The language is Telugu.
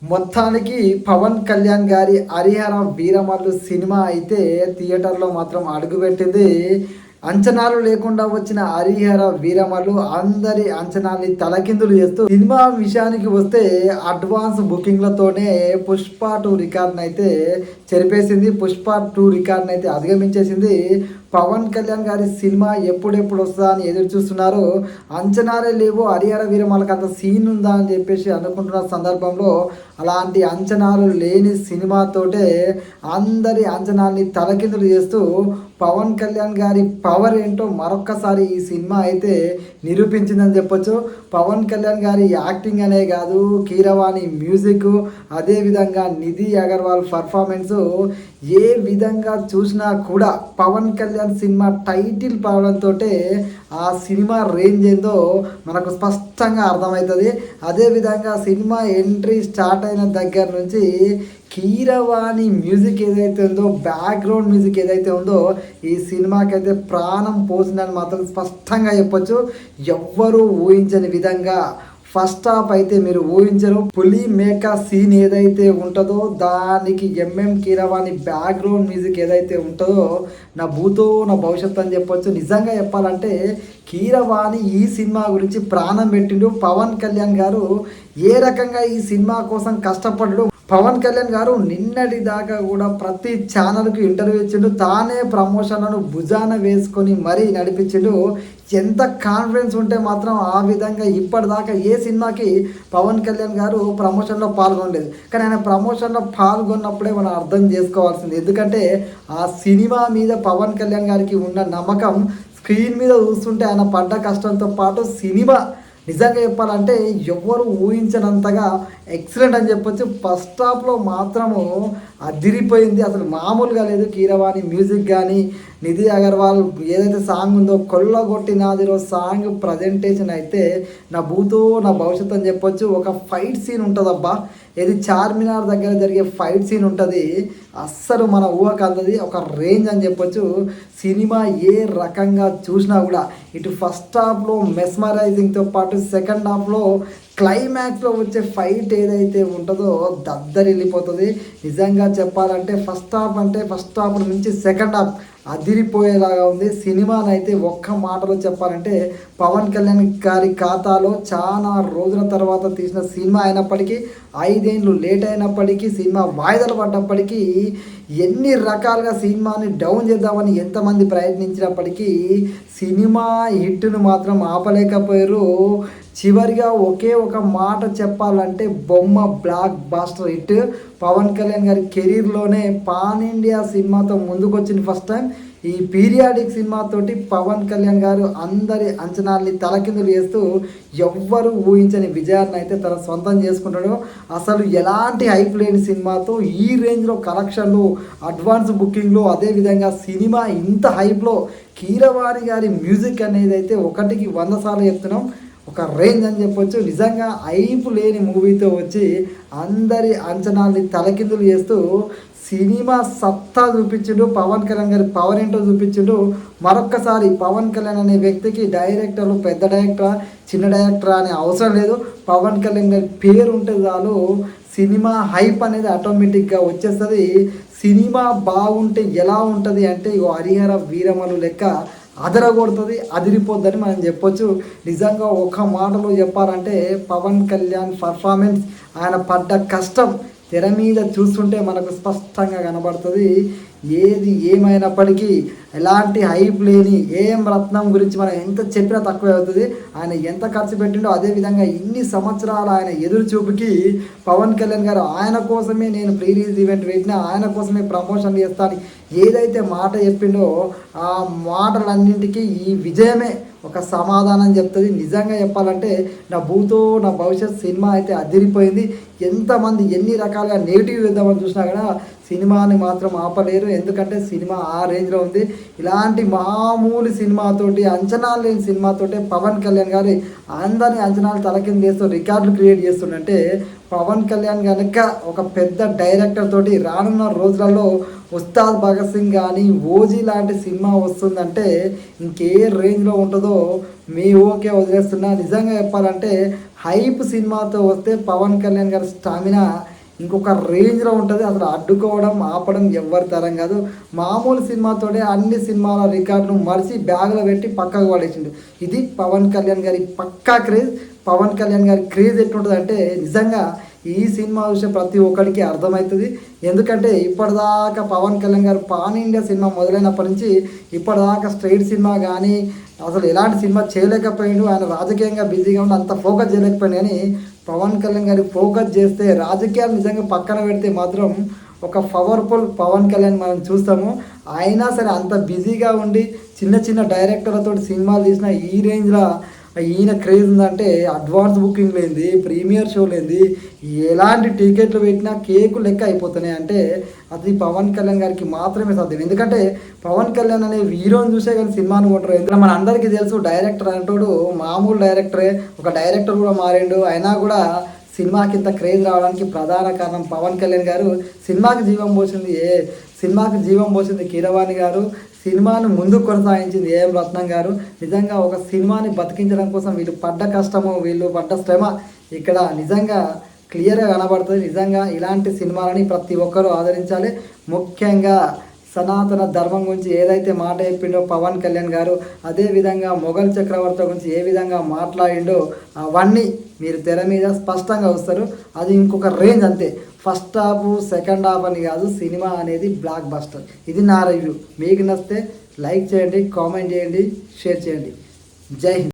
మొత్తానికి పవన్ కళ్యాణ్ గారి 'హరిహర వీరమల్లు' సినిమా అయితే థియేటర్‌లో మాత్రం అడుగుపెట్టింది. అంచనాలు లేకుండా వచ్చిన 'హరిహర వీరమల్లు' అందరి అంచనాల్ని తలకిందులు చేస్తూ సినిమా విషయానికి వస్తే అడ్వాన్స్ బుకింగ్‌లతోనే 'పుష్ప 2' రికార్డ్‌నైతే చెరిపేసింది. 'పుష్ప 2' రికార్డ్‌నైతే అధిగమించేసింది. పవన్ కళ్యాణ్ గారి సినిమా ఎప్పుడెప్పుడు వస్తదా అని ఎదురు చూస్తున్నారు. అంచనాలే లేవు, 'హరిహర వీరమల్లు'కి అంత సీన్ ఉందా అని చెప్పేసి అనుకుంటున్న సందర్భంలో అలాంటి అంచనాలు లేని సినిమాతోటే అందరి అంచనాల్ని తలకిందులు చేస్తూ పవన్ కళ్యాణ్ గారి పవర్ ఏంటో మరొక్కసారి ఈ సినిమా అయితే నిరూపించిందని చెప్పొచ్చు. పవన్ కళ్యాణ్ గారి యాక్టింగ్ అనే కాదు, కీరవాణి మ్యూజిక్, అదేవిధంగా నిధి అగర్వాల్ పర్ఫార్మెన్సు ఏ విధంగా చూసినా కూడా పవన్ కళ్యాణ్ సినిమా టైటిల్ పడడంతో ఆ సినిమా రేంజ్ ఏందో మనకు స్పష్టంగా అర్థమవుతుంది. అదేవిధంగా సినిమా ఎంట్రీ స్టార్ట్ అయిన దగ్గర నుంచి కీరవాణి మ్యూజిక్ ఏదైతే ఉందో, బ్యాక్గ్రౌండ్ మ్యూజిక్ ఏదైతే ఉందో ఈ సినిమాకైతే ప్రాణం పోసిందని మాత్రం స్పష్టంగా చెప్పొచ్చు. ఎవ్వరూ ఊహించని విధంగా ఫస్ట్ హాఫ్ అయితే మీరు ఊహించరు. పులి మేక సీన్ ఏదైతే ఉంటుందో దానికి కీరవాణి బ్యాక్గ్రౌండ్ మ్యూజిక్ ఏదైతే ఉంటుందో నా భూతో నా భవిష్యత్తు అని చెప్పొచ్చు. నిజంగా చెప్పాలంటే కీరవాణి ఈ సినిమా గురించి ప్రాణం పెట్టిండు. పవన్ కళ్యాణ్ గారు ఏ రకంగా ఈ సినిమా కోసం కష్టపడ్డాడు. పవన్ కళ్యాణ్ గారు నిన్నటి దాకా కూడా ప్రతి ఛానల్కి ఇంటర్వ్యూ ఇచ్చిండు. తానే ప్రమోషన్లను భుజాన వేసుకొని మరీ నడిపించిండు. ఎంత కాన్ఫిడెన్స్ ఉంటే మాత్రం ఆ విధంగా ఇప్పటిదాకా ఏ సినిమాకి పవన్ కళ్యాణ్ గారు ప్రమోషన్లో పాల్గొనలేదు. కానీ ఆయన ప్రమోషన్లో పాల్గొన్నప్పుడే మనం అర్థం చేసుకోవాల్సింది. ఎందుకంటే ఆ సినిమా మీద పవన్ కళ్యాణ్ గారికి ఉన్న నమ్మకం స్క్రీన్ మీద చూస్తుంటే ఆయన పడ్డ కష్టంతో పాటు సినిమా నిజంగా చెప్పాలంటే ఎవరు ఊహించనంతగా ఎక్సలెంట్ అని చెప్పొచ్చు. ఫస్ట్ హాఫ్లో మాత్రము అదిరిపోయింది, అసలు మామూలుగా లేదు. కీరవాణి మ్యూజిక్ కానీ, నిధి అగర్వాల్ ఏదైతే సాంగ్ ఉందో కొల్లగొట్టి నాదిరో సాంగ్ ప్రజెంటేషన్ అయితే నా భూతో నా భవిష్యత్తు అని చెప్పొచ్చు. ఒక ఫైట్ సీన్ ఉంటుందబ్బా, ఇది చార్మినార్ దగ్గర జరిగే ఫైట్ సీన్ ఉంటుంది. అస్సలు మన ఊహకు అందది ఒక రేంజ్ అని చెప్పొచ్చు. సినిమా ఏ రకంగా చూసినా కూడా ఇటు ఫస్ట్ హాఫ్లో మెస్మరైజింగ్తో పాటు సెకండ్ హాఫ్లో క్లైమాక్స్లో వచ్చే ఫైట్ ఏదైతే ఉంటుందో దద్దరిల్లిపోతుంది. నిజంగా చెప్పాలంటే ఫస్ట్ హాఫ్ నుంచి సెకండ్ హాఫ్ అదిరిపోయేలాగా ఉంది. సినిమానైతే ఒక్క మాటలో చెప్పాలంటే పవన్ కళ్యాణ్ గారి ఖాతాలో చాలా రోజుల తర్వాత తీసిన సినిమా అయినప్పటికీ, 5 ఏళ్ళు లేట్ అయినప్పటికీ, సినిమా వాయిదాలు పడ్డప్పటికీ, ఎన్ని రకాలుగా సినిమాని డౌన్ చేద్దామని ఎంతమంది ప్రయత్నించినప్పటికీ సినిమా హిట్ను మాత్రం ఆపలేకపోయారు. చివరిగా ఒకే ఒక మాట చెప్పాలంటే బొమ్మ blockbuster hit. Pawan Kalyan గారి కెరీర్లోనే పాన్ ఇండియా సినిమాతో ముందుకొచ్చింది ఫస్ట్ టైం. ఈ పీరియాడిక్ సినిమాతోటి పవన్ కళ్యాణ్ గారు అందరి అంచనాల్ని తలకిందులు చేస్తూ ఎవ్వరూ ఊహించని విజయాన్ని అయితే తన సొంతం చేసుకుంటాడు. అసలు ఎలాంటి హైప్ లేని సినిమాతో ఈ రేంజ్లో కలెక్షన్లు, అడ్వాన్స్ బుకింగ్లు, అదేవిధంగా సినిమా ఇంత హైప్లో కీరవాణి గారి మ్యూజిక్ అనేది అయితే 1కి 100 సార్లు చెప్తున్నాం, ఒక రేంజ్ అని చెప్పొచ్చు. నిజంగా హైప్ లేని మూవీతో వచ్చి అందరి అంచనాల్ని తలకిందులు చేస్తూ సినిమా సత్తా చూపించిండు. పవన్ కళ్యాణ్ గారి పవర్ ఏంటో చూపించిండు. మరొక్కసారి పవన్ కళ్యాణ్ అనే వ్యక్తికి డైరెక్టర్లు పెద్ద డైరెక్టరా చిన్న డైరెక్టరా అనే అవసరం లేదు. పవన్ కళ్యాణ్ గారి పేరు ఉంటే చాలు సినిమా హైప్ అనేది ఆటోమేటిక్గా వచ్చేస్తుంది. సినిమా బాగుంటే ఎలా ఉంటుంది అంటే 'హరిహర వీరమల్లు' లెక్క అదరగొడుతుంది, అదిరిపోద్దని మనం చెప్పొచ్చు. నిజంగా ఒక మాటలో చెప్పాలంటే పవన్ కళ్యాణ్ పర్ఫార్మెన్స్, ఆయన పడ్డ కష్టం తెర మీద చూస్తుంటే మనకు స్పష్టంగా కనబడుతుంది. ఏది ఏమైనప్పటికీ ఎలాంటి హైప్ లేని ఏం రత్నం గురించి మనం ఎంత చెప్పినా తక్కువే అవుతుంది. ఆయన ఎంత ఖర్చు పెట్టిండో, అదేవిధంగా ఇన్ని సంవత్సరాలు ఆయన ఎదురు చూపుకి పవన్ కళ్యాణ్ గారు ఆయన కోసమే నేను ప్రీ రిలీజ్ ఈవెంట్ పెట్టినా, ఆయన కోసమే ప్రమోషన్ చేస్తాను ఏదైతే మాట చెప్పిండో ఆ మాటలన్నింటికీ ఈ విజయమే ఒక సమాధానం చెప్తుంది. నిజంగా చెప్పాలంటే నా భూతో నా భవిష్యత్ సినిమా అయితే అదిరిపోయింది. ఎంతమంది ఎన్ని రకాలుగా నెగిటివ్ ఇద్దామని చూసినా కూడా సినిమాని మాత్రం ఆపలేరు. ఎందుకంటే సినిమా ఆ రేంజ్లో ఉంది. ఇలాంటి మామూలు సినిమాతోటి, అంచనాలు లేని సినిమాతోటి పవన్ కళ్యాణ్ గారి అందరినీ అంచనాలు తలకింద చేస్తూ రికార్డులు క్రియేట్ చేస్తుందంటే పవన్ కళ్యాణ్ కనుక ఒక పెద్ద డైరెక్టర్ తోటి రానున్న రోజులలో ఉస్తాద్ భగత్ సింగ్ కానీ, ఓజీ లాంటి సినిమా వస్తుందంటే ఇంకే రేంజ్లో ఉంటుందో మీ ఓకే వదిలేస్తున్నా. నిజంగా చెప్పాలంటే హైప్ సినిమాతో వస్తే పవన్ కళ్యాణ్ గారి స్టామినా ఇంకొక రేంజ్లో ఉంటుంది. అసలు అడ్డుకోవడం ఆపడం ఎవ్వరి తరం కాదు. మామూలు సినిమాతోనే అన్ని సినిమాల రికార్డును మరిచి బ్యాగ్లో పెట్టి పక్కకు పడేసిండు. ఇది పవన్ కళ్యాణ్ గారి పక్కా క్రేజ్. పవన్ కళ్యాణ్ గారి క్రేజ్ ఎట్లుంటుంది అంటే నిజంగా ఈ సినిమా విషయం ప్రతి ఒక్కరికి అర్థమవుతుంది. ఎందుకంటే ఇప్పటిదాకా పవన్ కళ్యాణ్ గారు పాన్ ఇండియా సినిమా మొదలైనప్పటి నుంచి ఇప్పటిదాకా స్ట్రైట్ సినిమా కానీ అసలు ఎలాంటి సినిమా చేయలేకపోయిండు. ఆయన రాజకీయంగా బిజీగా ఉండి అంత ఫోకస్ చేయలేకపోయింది. కానీ పవన్ కళ్యాణ్ గారి ఫోకస్ చేస్తే రాజకీయాలు నిజంగా పక్కన పెడితే మాత్రం ఒక పవర్ఫుల్ పవన్ కళ్యాణ్ మనం చూస్తాము. అయినా సరే అంత బిజీగా ఉండి చిన్న చిన్న డైరెక్టర్లతో సినిమాలు తీసిన ఈ రేంజ్లో ఈయన క్రేజ్ ఉందంటే అడ్వాన్స్ బుకింగ్ లేనిది, ప్రీమియర్ షో లేనిది, ఎలాంటి టికెట్లు పెట్టినా కేకు లెక్క అయిపోతున్నాయి అంటే అది పవన్ కళ్యాణ్ గారికి మాత్రమే సాధ్యం. ఎందుకంటే పవన్ కళ్యాణ్ అనే హీరోని చూసే కానీ సినిమాను కొంటారు. ఎందుకంటే మన అందరికీ తెలుసు డైరెక్టర్ అంటాడు మామూలు డైరెక్టరే, ఒక డైరెక్టర్ కూడా మారిండు. అయినా కూడా సినిమాకి ఇంత క్రేజ్ రావడానికి ప్రధాన కారణం పవన్ కళ్యాణ్ గారు. సినిమాకి జీవం పోసింది కీరవాణి గారు. సినిమాను ముందుకు కొనసాగించింది ఏఎం రత్నం గారు. నిజంగా ఒక సినిమాని బతికించడం కోసం వీళ్ళు పడ్డ కష్టము, వీళ్ళు పడ్డ శ్రమ ఇక్కడ నిజంగా క్లియర్గా కనబడుతుంది. నిజంగా ఇలాంటి సినిమాలని ప్రతి ఒక్కరూ ఆదరించాలి. ముఖ్యంగా సనాతన ధర్మం గురించి ఏదైతే మాట చెప్పిండో పవన్ కళ్యాణ్ గారు, అదేవిధంగా మొఘల్ చక్రవర్తి గురించి ఏ విధంగా మాట్లాడిండో అవన్నీ మీరు తెర మీద స్పష్టంగా వస్తారు. అది ఇంకొక రేంజ్ అంతే. ఫస్ట్ హాఫ్ సెకండ్ హాఫ్ అని కాదు, సినిమా అనేది బ్లాక్ బస్టర్. ఇది నా రివ్యూ. మీకు నచ్చితే లైక్ చేయండి, కామెంట్ చేయండి, షేర్ చేయండి. జై హింద్.